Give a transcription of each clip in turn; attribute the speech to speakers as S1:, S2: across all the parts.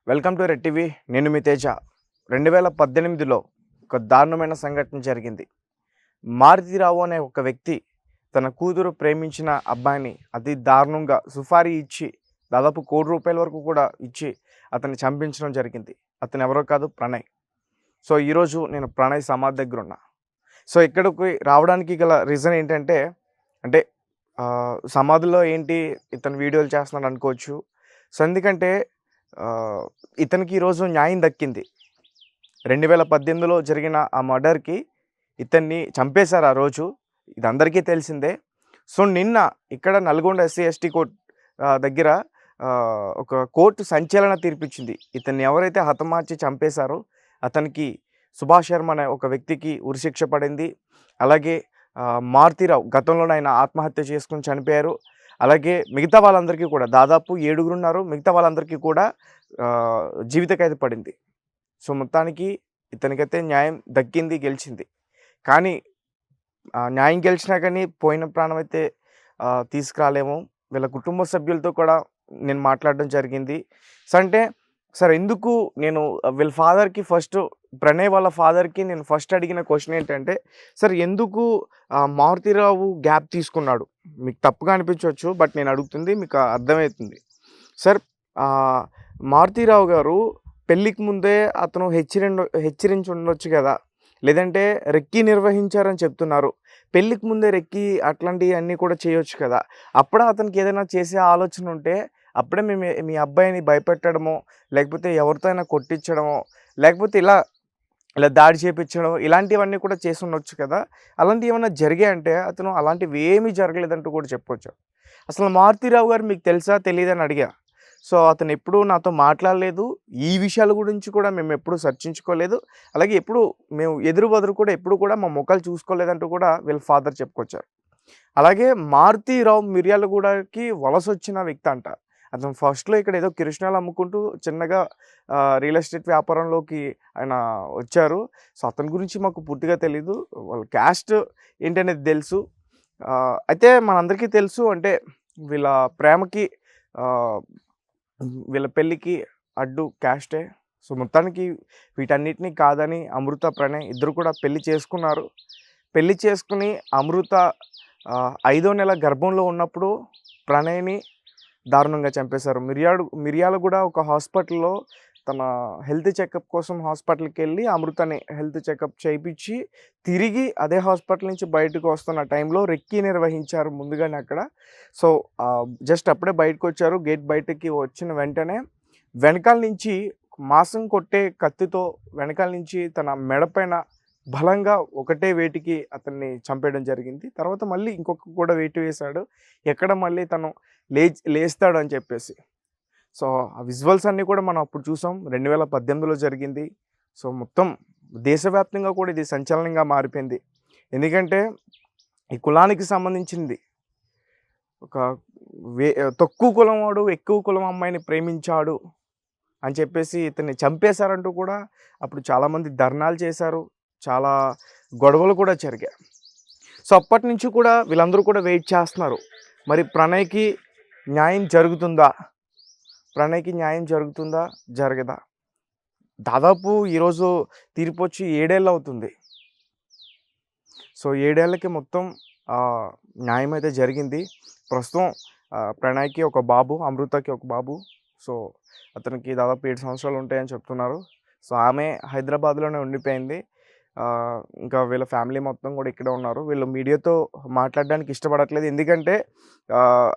S1: Welcome to red TV. నేను మీ తేజ. 2018లో ఒక దారుణమైన సంఘటన జరిగింది. మారుతిరావు అనే ఒక వ్యక్తి తన కూతురు ప్రేమించిన అబ్బాయిని అతి దారుణంగా సుపారీ ఇచ్చి దాదాపు ₹1,00,00,000 వరకు కూడా ఇచ్చి అతన్ని చంపించడం జరిగింది. అతను ఎవరో కాదు, ప్రణయ్. సో ఈరోజు నేను ప్రణయ్ సమాధి దగ్గర ఉన్నా. సో ఇక్కడికి రావడానికి గల రీజన్ ఏంటంటే, అంటే సమాధిలో ఏంటి ఇతను వీడియోలు చేస్తున్నాడు అనుకోవచ్చు. సో ఎందుకంటే ఇతనికి ఈరోజు న్యాయం దక్కింది. 2018లో జరిగిన ఆ మర్డర్‌కి ఇతన్ని చంపేశారు ఆ రోజు. ఇది అందరికీ తెలిసిందే. సో నిన్న ఇక్కడ నల్గొండ ఎస్సీ ఎస్టీ కోర్ట్ దగ్గర ఒక కోర్టు సంచలన తీర్పిచ్చింది. ఇతన్ని ఎవరైతే హతమార్చి చంపేశారో అతనికి సుభాష్ శర్మ అనే ఒక వ్యక్తికి ఉరిశిక్ష పడింది. అలాగే మారుతిరావు గతంలోనే ఆయన ఆత్మహత్య చేసుకొని చనిపోయారు. అలాగే మిగతా వాళ్ళందరికీ కూడా దాదాపు 7 ఉన్నారు. మిగతా వాళ్ళందరికీ కూడా జీవిత ఖైదు పడింది. సో మొత్తానికి ఇతనికైతే న్యాయం దక్కింది, గెలిచింది. కానీ న్యాయం గెలిచినా కానీ పోయిన ప్రాణం అయితే తీసుకురాలేము. వీళ్ళ కుటుంబ సభ్యులతో కూడా నేను మాట్లాడడం జరిగింది. సో అంటే సార్ ఎందుకు నేను వీళ్ళ ఫాదర్‌కి ఫస్ట్ ప్రణయ్ వాళ్ళ ఫాదర్‌కి నేను ఫస్ట్ అడిగిన క్వశ్చన్ ఏంటంటే, సార్ ఎందుకు మారుతిరావు గ్యాప్ తీసుకున్నాడు? మీకు తప్పుగా అనిపించవచ్చు, బట్ నేను అడుగుతుంది మీకు అర్థమవుతుంది. సార్ మారుతిరావు గారు పెళ్ళికి ముందే అతను హెచ్చరించి ఉండొచ్చు కదా, లేదంటే రెక్కీ నిర్వహించారని చెప్తున్నారు. పెళ్ళికి ముందే రెక్కీ అట్లాంటివన్నీ కూడా చేయొచ్చు కదా. అప్పుడే అతనికి ఏదైనా చేసే ఆలోచన ఉంటే అప్పుడే మీ అబ్బాయిని భయపెట్టడమో, లేకపోతే ఎవరితో అయినా కొట్టించడమో, లేకపోతే ఇలా దాడి చేపించడం ఇలాంటివన్నీ కూడా చేసి ఉండొచ్చు కదా. అలాంటివి ఏమన్నా జరిగాయంటే అతను అలాంటివి ఏమీ జరగలేదంటూ కూడా చెప్పొచ్చు. అసలు మారుతిరావు గారు మీకు తెలుసా, తెలీదని అడిగా. సో అతను ఎప్పుడూ నాతో మాట్లాడలేదు. ఈ విషయాల గురించి కూడా మేము ఎప్పుడూ చర్చించుకోలేదు. అలాగే ఎప్పుడు మేము ఎదురు బదురు కూడా ఎప్పుడు కూడా మా ముఖాలు చూసుకోలేదంటూ కూడా వీళ్ళ ఫాదర్ చెప్పుకొచ్చారు. అలాగే మారుతిరావు మిర్యాలగూడకి వలసొచ్చిన వ్యక్తి అంట. అతను ఫస్ట్‌లో ఇక్కడ ఏదో కిరసనాయిలు అమ్ముకుంటూ చిన్నగా రియల్ ఎస్టేట్ వ్యాపారంలోకి ఆయన వచ్చారు. సో అతని గురించి మాకు పూర్తిగా తెలీదు. వాళ్ళ క్యాస్ట్ ఏంటనేది తెలుసు. అయితే మనందరికీ తెలుసు, అంటే వీళ్ళ ప్రేమకి వీళ్ళ పెళ్ళికి అడ్డు క్యాస్టే. సో మొత్తానికి వీటన్నిటిని కాదని అమృత, ప్రణయ్ ఇద్దరు కూడా పెళ్లి చేసుకున్నారు. పెళ్లి చేసుకుని అమృత 5వ నెల గర్భంలో ఉన్నప్పుడు ప్రణయ్‌ని దారుణంగా చంపేశారు. మిర్యాలగూడ ఒక హాస్పిటల్‌లో తన హెల్త్ చెకప్ కోసం హాస్పిటల్‌కి వెళ్ళి అమృతని హెల్త్ చెకప్ చేయించి తిరిగి అదే హాస్పిటల్ నుంచి బయటకు వస్తున్న టైంలో రెక్కీ నిర్వహించారు ముందుగానే అక్కడ. సో జస్ట్ అప్పుడే బయటకు వచ్చారు. గేట్ బయటకి వచ్చిన వెంటనే వెనకాల నుంచి మాంసం కొట్టే కత్తితో వెనకాల నుంచి తన మెడపైన బలంగా ఒకటే వేటికి అతన్ని చంపేయడం జరిగింది. తర్వాత మళ్ళీ ఇంకొక కూడా వేటు వేశాడు, ఎక్కడ మళ్ళీ తను లేస్తాడు అని చెప్పేసి. సో ఆ విజువల్స్ అన్నీ కూడా మనం అప్పుడు చూసాం. 2018లో జరిగింది. సో మొత్తం దేశవ్యాప్తంగా కూడా ఇది సంచలనంగా మారిపోయింది. ఎందుకంటే ఈ కులానికి సంబంధించింది. ఒక తక్కువ కులం వాడు ఎక్కువ కులం అమ్మాయిని ప్రేమించాడు అని చెప్పేసి ఇతన్ని చంపేశారంటూ కూడా అప్పుడు చాలామంది ధర్నాలు చేశారు. చాలా గొడవలు కూడా జరిగాయి. సో అప్పటి నుంచి కూడా వీళ్ళందరూ కూడా వెయిట్ చేస్తున్నారు. మరి ప్రణయ్‌కి న్యాయం జరుగుతుందా? ప్రణయ్‌కి న్యాయం జరుగుతుందా? జరగదా? దాదాపు ఈరోజు తీర్పు వచ్చి 7 ఏళ్ళు అవుతుంది. సో 7 ఏళ్ళకి మొత్తం న్యాయం అయితే జరిగింది. ప్రస్తుతం ప్రణయ్‌కి ఒక బాబు, అమృతకి ఒక బాబు. సో అతనికి దాదాపు 7 సంవత్సరాలు ఉంటాయని చెప్తున్నారు. సో ఆమె హైదరాబాద్‌లోనే ఉండిపోయింది. ఇంకా వీళ్ళ ఫ్యామిలీ మొత్తం కూడా ఇక్కడే ఉన్నారు. వీళ్ళు మీడియాతో మాట్లాడడానికి ఇష్టపడట్లేదు. ఎందుకంటే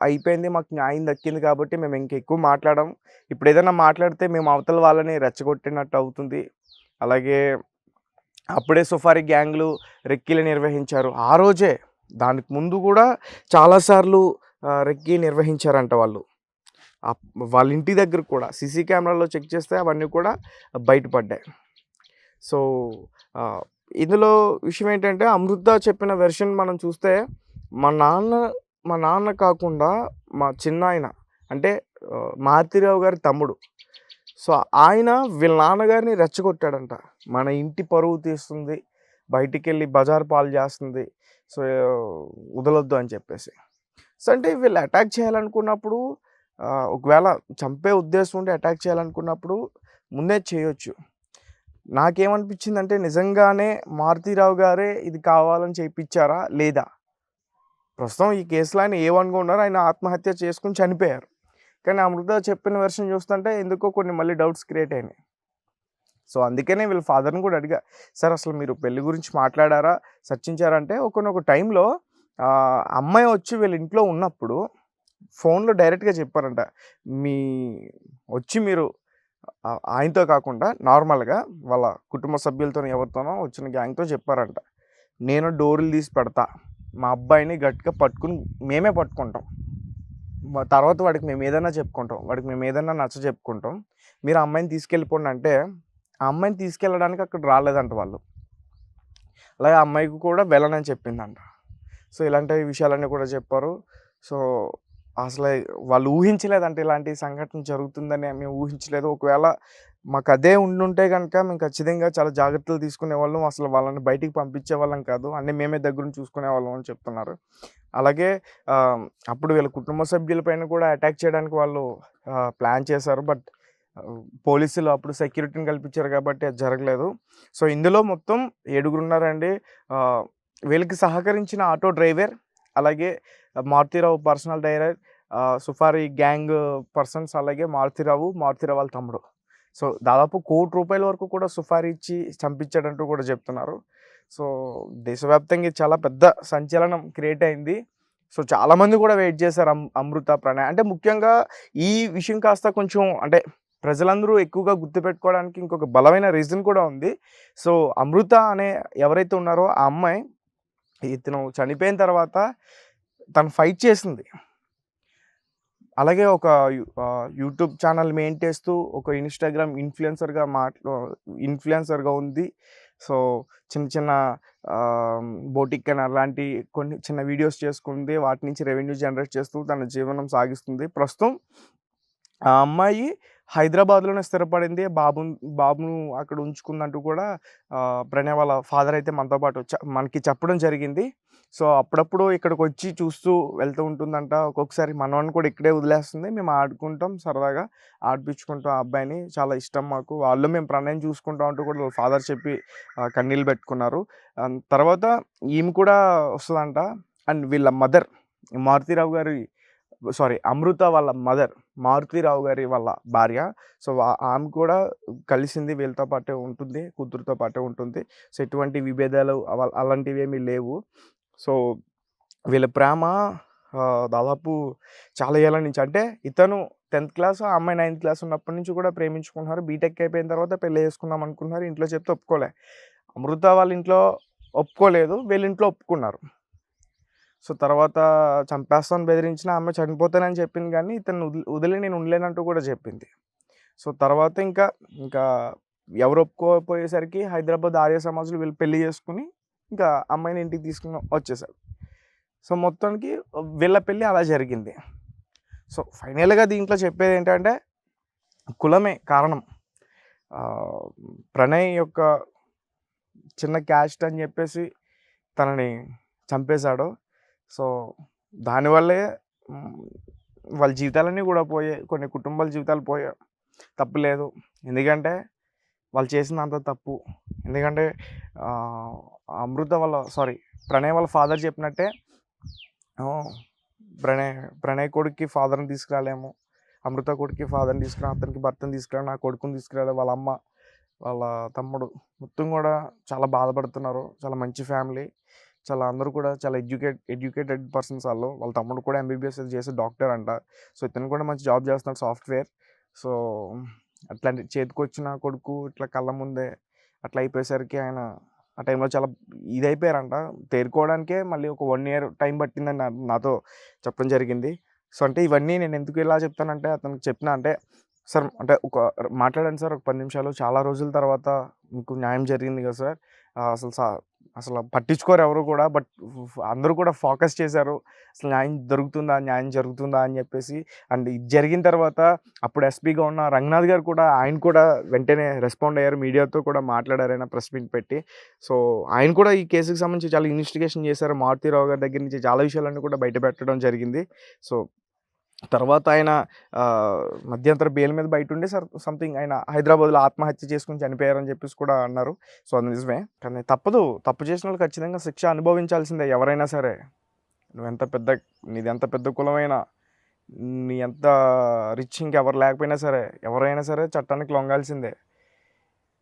S1: అయిపోయింది, మాకు న్యాయం దక్కింది కాబట్టి మేము ఇంకెక్కువ మాట్లాడం. ఇప్పుడు ఏదైనా మాట్లాడితే మేము అవతల వాళ్ళని రెచ్చగొట్టినట్టు అవుతుంది. అలాగే అప్పుడే సుపారీ గ్యాంగ్‌లు రెక్కీలు నిర్వహించారు. ఆ రోజే దానికి ముందు కూడా చాలాసార్లు రెక్కీ నిర్వహించారంట వాళ్ళు. వాళ్ళ ఇంటి దగ్గర కూడా సీసీ కెమెరాలో చెక్ చేస్తే అవన్నీ కూడా బయటపడ్డాయి. సో ఇందులో విషయం ఏంటంటే అమృత చెప్పిన వెర్షన్ మనం చూస్తే మా నాన్న కాకుండా మా చిన్నాయన, అంటే మారుతిరావు గారి తమ్ముడు. సో ఆయన వీళ్ళ నాన్నగారిని రెచ్చగొట్టాడంట. మన ఇంటి పరువు తీస్తుంది, బయటికెళ్ళి బజార్ పాలు చేస్తుంది, సో వదలొద్దు అని చెప్పేసి. సో అంటే వీళ్ళు అటాక్ చేయాలనుకున్నప్పుడు, ఒకవేళ చంపే ఉద్దేశం ఉండి అటాక్ చేయాలనుకున్నప్పుడు ముందే చేయొచ్చు. నాకేమనిపించిందంటే నిజంగానే మారుతీరావు గారే ఇది కావాలని చేయించారా లేదా? ప్రస్తుతం ఈ కేసులో ఆయన ఏ1గా ఉన్నారు. ఆయన ఆత్మహత్య చేసుకొని చనిపోయారు. కానీ అమృత చెప్పిన వెర్షన్ చూస్తుంటే ఎందుకో కొన్ని మళ్ళీ డౌట్స్ క్రియేట్ అయినాయి. సో అందుకనే వీళ్ళ ఫాదర్ని కూడా అడిగా, సార్ అసలు మీరు పెళ్లి గురించి మాట్లాడారా, చర్చించారంటే ఒకానొక టైంలో అమ్మాయి వచ్చి వీళ్ళ ఇంట్లో ఉన్నప్పుడు ఫోన్లో డైరెక్ట్గా చెప్పారంట, మీ వచ్చి మీరు ఆయనతో కాకుండా నార్మల్గా వాళ్ళ కుటుంబ సభ్యులతో ఎవరితోనో వచ్చిన గ్యాంగ్తో చెప్పారంట, నేను డోర్లు తీసి పెడతా, మా అబ్బాయిని గట్టిగా పట్టుకుని మేమే పట్టుకుంటాం, తర్వాత వాడికి మేము ఏదైనా చెప్పుకుంటాం, వాడికి మేము ఏదైనా నచ్చ చెప్పుకుంటాం, మీరు ఆ అమ్మాయిని తీసుకెళ్ళిపోండి అంటే ఆ అమ్మాయిని తీసుకెళ్ళడానికి అక్కడ రాలేదంట వాళ్ళు. అలాగే ఆ అమ్మాయికి కూడా వెళ్ళనని చెప్పిందంట. సో ఇలాంటి విషయాలన్నీ కూడా చెప్పారు. సో అసలు వాళ్ళు ఊహించలేదంట ఇలాంటి సంఘటన జరుగుతుందని మేము ఊహించలేదు. ఒకవేళ మాకు అదే ఉండుంటే కనుక మేము ఖచ్చితంగా చాలా జాగ్రత్తలు తీసుకునేవాళ్ళం. అసలు వాళ్ళని బయటికి పంపించేవాళ్ళం కాదు, అన్నీ మేమే దగ్గరుండి చూసుకునేవాళ్ళం అని చెప్తున్నారు. అలాగే అప్పుడు వీళ్ళ కుటుంబ సభ్యులపైన కూడా అటాక్ చేయడానికి వాళ్ళు ప్లాన్ చేశారు. బట్ పోలీసులు అప్పుడు సెక్యూరిటీని కల్పించారు కాబట్టి అది జరగలేదు. సో ఇందులో మొత్తం 7గురు ఉన్నారండి. వీళ్ళకి సహకరించిన ఆటో డ్రైవర్, అలాగే మారుతీరావు పర్సనల్ డైరెక్టర్, సుఫారీ గ్యాంగ్ పర్సన్స్, అలాగే మారుతీరావు వాళ్ళ తమ్ముడు. సో దాదాపు ₹1,00,00,000 వరకు కూడా సుఫారీ ఇచ్చి చంపించాడంటూ కూడా చెప్తున్నారు. సో దేశవ్యాప్తంగా చాలా పెద్ద సంచలనం క్రియేట్ అయింది. సో చాలామంది కూడా వెయిట్ చేశారు అమృత, ప్రణయ్. అంటే ముఖ్యంగా ఈ విషయం కాస్త కొంచెం అంటే ప్రజలందరూ ఎక్కువగా గుర్తుపెట్టుకోవడానికి ఇంకొక బలమైన రీజన్ కూడా ఉంది. సో అమృత అనే ఎవరైతే ఉన్నారో ఆ అమ్మాయి ఇతను చనిపోయిన తర్వాత తను ఫైట్ చేసింది. అలాగే ఒక యూట్యూబ్ ఛానల్ మెయింటైన్ చేస్తూ ఒక ఇన్స్టాగ్రామ్ ఇన్ఫ్లుయెన్సర్గా ఉంది. సో చిన్న చిన్న బోటిక్ అని అలాంటి కొన్ని చిన్న వీడియోస్ చేసుకుంది. వాటి నుంచి రెవెన్యూ జనరేట్ చేస్తూ తన జీవనం సాగిస్తుంది. ప్రస్తుతం ఆ అమ్మాయి హైదరాబాద్లోనే స్థిరపడింది. బాబును అక్కడ ఉంచుకుందంటూ కూడా ప్రణయ్ వాళ్ళ ఫాదర్ అయితే మనతో పాటు మనకి చెప్పడం జరిగింది. సో అప్పుడప్పుడు ఇక్కడికి వచ్చి చూస్తూ వెళ్తూ ఉంటుందంట. ఒక్కొక్కసారి మనవాడిని కూడా ఇక్కడే వదిలేస్తుంది. మేము ఆడుకుంటాం, సరదాగా ఆడిపించుకుంటాం. ఆ అబ్బాయిని చాలా ఇష్టం మాకు, వాళ్ళు మేము ప్రణయం చూసుకుంటాం అంటూ కూడా వాళ్ళ ఫాదర్ చెప్పి కన్నీళ్ళు పెట్టుకున్నారు. తర్వాత ఈమె కూడా వస్తుందంట. అండ్ వీళ్ళ మదర్ మారుతీరావు గారి అమృత వాళ్ళ మదర్ మారుతీరావు గారి వాళ్ళ భార్య. సో ఆమె కూడా కలిసింది, వీళ్ళతో పాటే ఉంటుంది, కూతురుతో పాటే ఉంటుంది. సో ఎటువంటి విభేదాలు అలాంటివి ఏమీ లేవు. సో వీళ్ళ ప్రేమ దాదాపు చాలా ఏళ్ళ నుంచి, అంటే ఇతను 10th క్లాస్, ఆ అమ్మాయి 9th క్లాస్ ఉన్నప్పటి నుంచి కూడా ప్రేమించుకుంటున్నారు. బీటెక్ అయిపోయిన తర్వాత పెళ్ళి చేసుకుందాం అనుకున్నారు. ఇంట్లో చెప్తే ఒప్పుకోలే. అమృత వాళ్ళ ఇంట్లో ఒప్పుకోలేదు, వీళ్ళ ఇంట్లో ఒప్పుకున్నారు. సో తర్వాత చంపేస్తాను బెదిరించిన ఆమె చనిపోతానని చెప్పింది, కానీ ఇతను వదిలి నేను ఉండలేనంటూ కూడా చెప్పింది. సో తర్వాత ఇంకా ఎవరు ఒప్పుకోకపోయేసరికి హైదరాబాద్ ఆర్య సమాజ్లో వీళ్ళు పెళ్లి చేసుకుని ఇంకా అమ్మాయిని ఇంటికి తీసుకుని వచ్చేసారు. సో మొత్తానికి వీళ్ళ పెళ్ళి అలా జరిగింది. సో ఫైనల్గా దీంట్లో చెప్పేది ఏంటంటే కులమే కారణం. ప్రణయ్ యొక్క చిన్న క్యాస్ట్ అని చెప్పేసి తనని చంపేశాడు. సో దానివల్లే వాళ్ళ జీవితాలన్నీ కూడా పోయాయి, కొన్ని కుటుంబాల జీవితాలు పోయాయి. తప్పులేదు, ఎందుకంటే వాళ్ళు చేసినంత తప్పు. ఎందుకంటే అమృత వాళ్ళ ప్రణయ్ వాళ్ళ ఫాదర్ చెప్పినట్టే, ప్రణయ్ కొడుక్కి ఫాదర్ని తీసుకురాలేము, అమృత కొడుక్కి ఫాదర్ని తీసుకురా, అతనికి భర్తను తీసుకురా, నా కొడుకుని తీసుకురాలే, వాళ్ళ అమ్మ వాళ్ళ తమ్ముడు మొత్తం కూడా చాలా బాధపడుతున్నారు. చాలా మంచి ఫ్యామిలీ, చాలా అందరూ కూడా చాలా ఎడ్యుకేటెడ్ పర్సన్స్. వాళ్ళ తమ్ముడు కూడా ఎంబీబీఎస్ చేసే డాక్టర్ అంట. సో ఇతను కూడా మంచి జాబ్ చేస్తున్నాడు, సాఫ్ట్వేర్. సో అట్లాంటి చేతికొచ్చిన కొడుకు ఇట్లా కళ్ళ ముందే అట్లా అయిపోయేసరికి ఆయన ఆ టైంలో చాలా ఇదైపోయారంట. తేరుకోవడానికే మళ్ళీ ఒక 1 year టైం పట్టిందని నాతో చెప్పడం జరిగింది. సో అంటే ఇవన్నీ నేను ఎందుకు ఇలా చెప్తానంటే, అతనికి చెప్పిన అంటే, సార్ అంటే మాట్లాడండి సార్ ఒక 10 నిమిషాలు, చాలా రోజుల తర్వాత మీకు న్యాయం జరిగింది కదా సార్, అసలు పట్టించుకోరు ఎవరు కూడా, బట్ అందరూ కూడా ఫోకస్ చేశారు అసలు న్యాయం జరుగుతుందా అని చెప్పేసి. అండ్ ఇది జరిగిన తర్వాత అప్పుడు ఎస్పీగా ఉన్న రంగనాథ్ గారు కూడా, ఆయన కూడా వెంటనే రెస్పాండ్ అయ్యారు, మీడియాతో కూడా మాట్లాడారు ఆయన ప్రెస్ మీట్ పెట్టి. సో ఆయన కూడా ఈ కేసుకి సంబంధించి చాలా ఇన్వెస్టిగేషన్ చేశారు. మారుతీరావు గారి దగ్గర నుంచి చాలా విషయాలన్నీ కూడా బయట పెట్టడం జరిగింది. సో తర్వాత ఆయన మధ్యంతర బెయిల్ మీద బయట ఉండి సంథింగ్ ఆయన హైదరాబాద్లో ఆత్మహత్య చేసుకుని చనిపోయారని చెప్పేసి కూడా అన్నారు. సో అది నిజమే. కానీ తప్పదు, తప్పు చేసిన వాళ్ళు ఖచ్చితంగా శిక్ష అనుభవించాల్సిందే ఎవరైనా సరే. నువ్వెంత పెద్ద నీదెంత పెద్ద కులమైనా, నీ ఎంత రిచ్ ఇంకెవరు లేకపోయినా సరే, ఎవరైనా సరే చట్టానికి లొంగాల్సిందే.